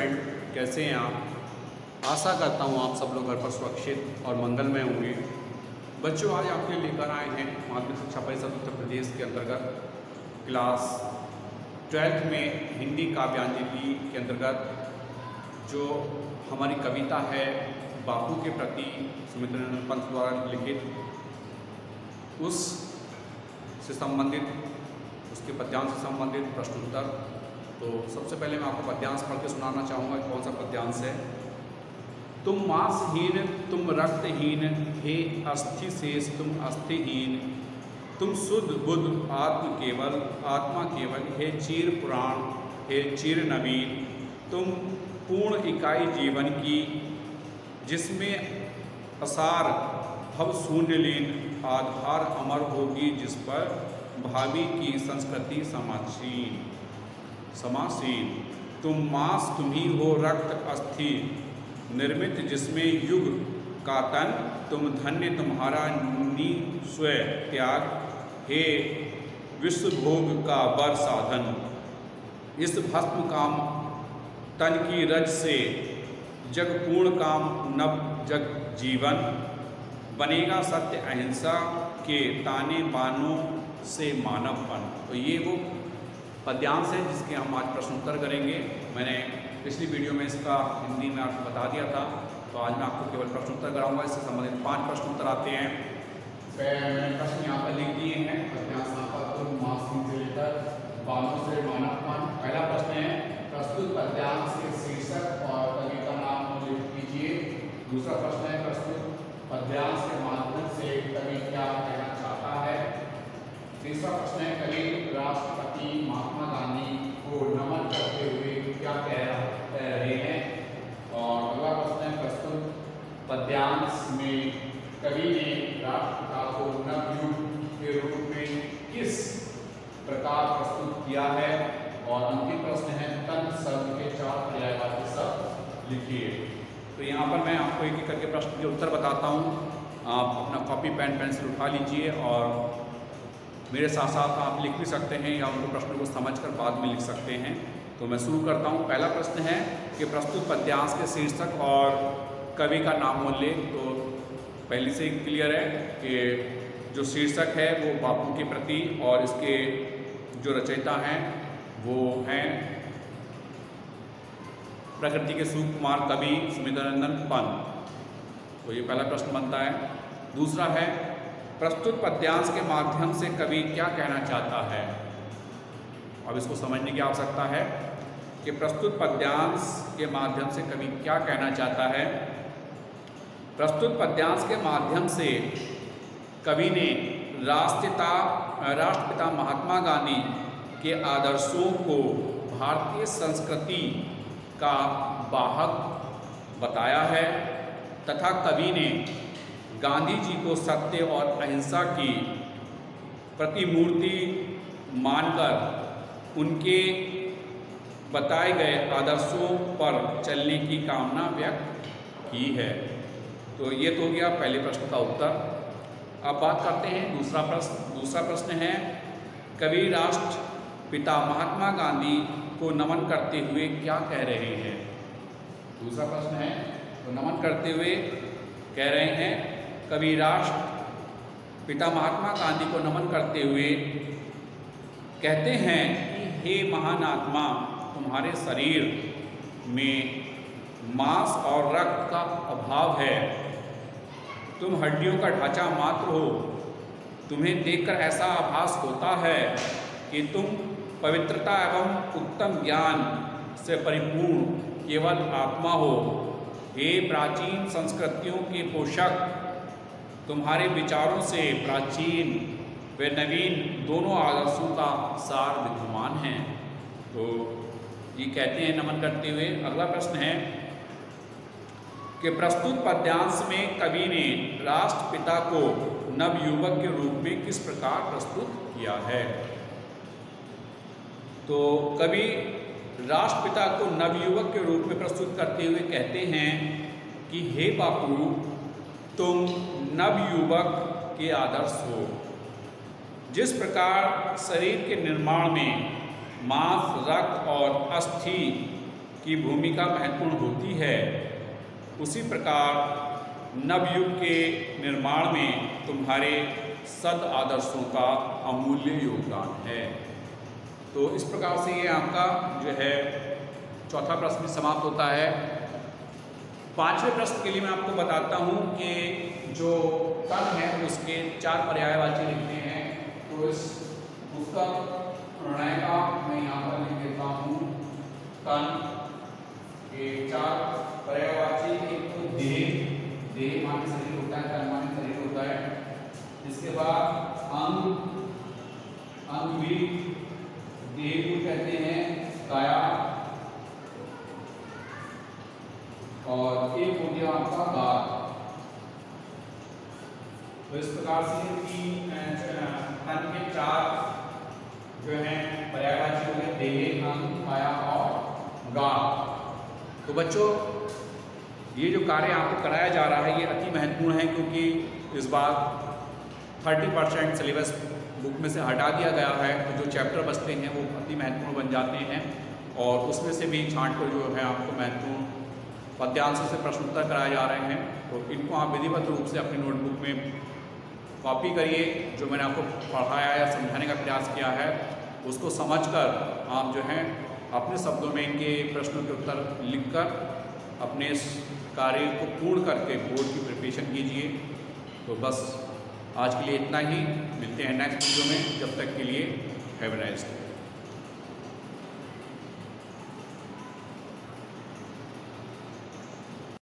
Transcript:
Student, कैसे हैं आप। आशा करता हूँ आप सब लोग घर पर सुरक्षित और मंगलमय होंगे। बच्चों, आज आपके लिए लेकर आए हैं माध्यमिक शिक्षा परिषद उत्तर प्रदेश के अंतर्गत क्लास 12th में हिंदी काव्यांजलि के अंतर्गत जो हमारी कविता है बापू के प्रति सुमित्रानंद पंत द्वारा लिखित, उस से संबंधित, उसके पद्यांश से संबंधित प्रश्न उत्तर। तो सबसे पहले मैं आपको पद्यांश पढ़ के सुनाना चाहूँगा। कौन सा पद्यांश है। तुम मांसहीन, तुम रक्तहीन, हे अस्थि शेष तुम अस्थिहीन, तुम शुद्ध बुद्ध आत्म केवल, आत्मा केवल, हे चीर पुराण, हे चीर नवीन, तुम पूर्ण इकाई जीवन की, जिसमें असार भव शून्य लीन, आधार अमर होगी जिस पर भावी की संस्कृति समासीन। तुम मांस तुम ही हो, रक्त अस्थि निर्मित जिसमें युग का तन, तुम धन्य तुम्हारा निस्वय त्याग, हे विश्व भोग का वर साधन। इस भस्म काम तन की रज से जग पूर्ण काम नव जग जीवन, बनेगा सत्य अहिंसा के ताने बानों से मानवपन। तो ये वो पद्यांश है जिसके हम आज प्रश्नोत्तर करेंगे। मैंने पिछली वीडियो में इसका हिंदी में आपको बता दिया था, तो आज मैं आपको केवल प्रश्नोत्तर कराऊंगा। इससे संबंधित 5 प्रश्नोत्तर आते हैं। मैंने प्रश्न यहाँ पर लिख दिए हैं। पद्यांश से लेकर बानों से मानवपन। पहला प्रश्न है, प्रस्तुत पद्यांश के शीर्षक और कवि का नाम लिख कीजिए। दूसरा प्रश्न है, प्रस्तुत पद्यांश के माध्यम से कवि क्या कहना चाहता है। तीसरा प्रश्न है, कवि राष्ट्रपति महात्मा गांधी को नमन करते हुए क्या कह रहे हैं। और अगला प्रश्न है, प्रस्तुत पद्यांश में कवि ने राष्ट्रपिता को नवयुग के रूप में किस प्रकार प्रस्तुत किया है। और अंतिम प्रश्न है, तन शब्द के 4 पर्यायवाची शब्द लिखिए। तो यहाँ पर मैं आपको एक एक करके प्रश्न के उत्तर बताता हूँ। आप अपना कॉपी पेन पेंसिल उठा लीजिए और मेरे साथ साथ आप लिख भी सकते हैं या उनको प्रश्नों को समझकर बाद में लिख सकते हैं। तो मैं शुरू करता हूँ। पहला प्रश्न है कि प्रस्तुत पद्यांश के शीर्षक और कवि का नाम उल्लेख। तो पहले से ही क्लियर है कि जो शीर्षक है वो बापू के प्रति और इसके जो रचयिता हैं वो हैं प्रकृति के सुकुमार कवि सुमित्रानंद पंत। तो ये पहला प्रश्न बनता है। दूसरा है, प्रस्तुत पद्यांश के माध्यम से कवि क्या कहना चाहता है। अब इसको समझने की आवश्यकता है कि प्रस्तुत पद्यांश के माध्यम से कवि क्या कहना चाहता है। प्रस्तुत पद्यांश के माध्यम से कवि ने राष्ट्रपिता महात्मा गांधी के आदर्शों को भारतीय संस्कृति का वाहक बताया है तथा कवि ने गांधी जी को सत्य और अहिंसा की प्रतिमूर्ति मानकर उनके बताए गए आदर्शों पर चलने की कामना व्यक्त की है। तो ये तो हो गया पहले प्रश्न का उत्तर। अब बात करते हैं दूसरा प्रश्न है, कवि राष्ट्रपिता महात्मा गांधी को नमन करते हुए क्या कह रहे हैं। दूसरा प्रश्न है, तो नमन करते हुए कह रहे हैं, कवि राष्ट्रपिता महात्मा गांधी को नमन करते हुए कहते हैं कि हे महान आत्मा, तुम्हारे शरीर में मांस और रक्त का अभाव है, तुम हड्डियों का ढांचा मात्र हो। तुम्हें देखकर ऐसा आभास होता है कि तुम पवित्रता एवं उत्तम ज्ञान से परिपूर्ण केवल आत्मा हो। हे प्राचीन संस्कृतियों के पोषक, तुम्हारे विचारों से प्राचीन व नवीन दोनों आदर्शों का सार विद्यमान है। तो ये कहते हैं नमन करते हुए। अगला प्रश्न है कि प्रस्तुत पद्यांश में कवि ने राष्ट्रपिता को नवयुवक के रूप में किस प्रकार प्रस्तुत किया है। तो कवि राष्ट्रपिता को नवयुवक के रूप में प्रस्तुत करते हुए कहते हैं कि हे बापू, तुम नवयुवक के आदर्श हो। जिस प्रकार शरीर के निर्माण में मांस, रक्त और अस्थि की भूमिका महत्वपूर्ण होती है, उसी प्रकार नवयुग के निर्माण में तुम्हारे सद आदर्शों का अमूल्य योगदान है। तो इस प्रकार से ये आपका जो है चौथा प्रश्न भी समाप्त होता है। पांचवें प्रश्न के लिए मैं आपको बताता हूँ कि जो तन है उसके 4 पर्यायवाची लिखते हैं। तो इस पुस्तक प्रणय का मैं यहाँ पर लिख देता हूँ। तन के 4 पर्यायवाची, एक तो देह, देह माने शरीर होता है, तन माने शरीर होता है। इसके बाद अंग, अंग भी देह को कहते हैं, काया, और एक हो गया आपका गात। तो इस प्रकार से तन के 4 जो हैं पर्यायवाची हो गए, देह, अंग, काया और गात। तो बच्चों ये जो कार्य आपको कराया जा रहा है ये अति महत्वपूर्ण है, क्योंकि इस बार 30% सिलेबस बुक में से हटा दिया गया है। तो जो चैप्टर बचते हैं वो अति महत्वपूर्ण बन जाते हैं, और उसमें से भी छांट कर जो है आपको महत्वपूर्ण पद्यांशों से प्रश्न उत्तर कराए जा रहे हैं। तो इनको आप विधिवत रूप से अपनी नोटबुक में कॉपी करिए। जो मैंने आपको पढ़ाया या समझाने का प्रयास किया है उसको समझकर आप जो है अपने शब्दों में इनके प्रश्नों के उत्तर लिखकर अपने इस कार्य को पूर्ण करके बोर्ड की प्रिपरेशन कीजिए। तो बस आज के लिए इतना ही, मिलते हैं नेक्स्ट वीडियो में। जब तक के लिए हैव अ नाइस डे।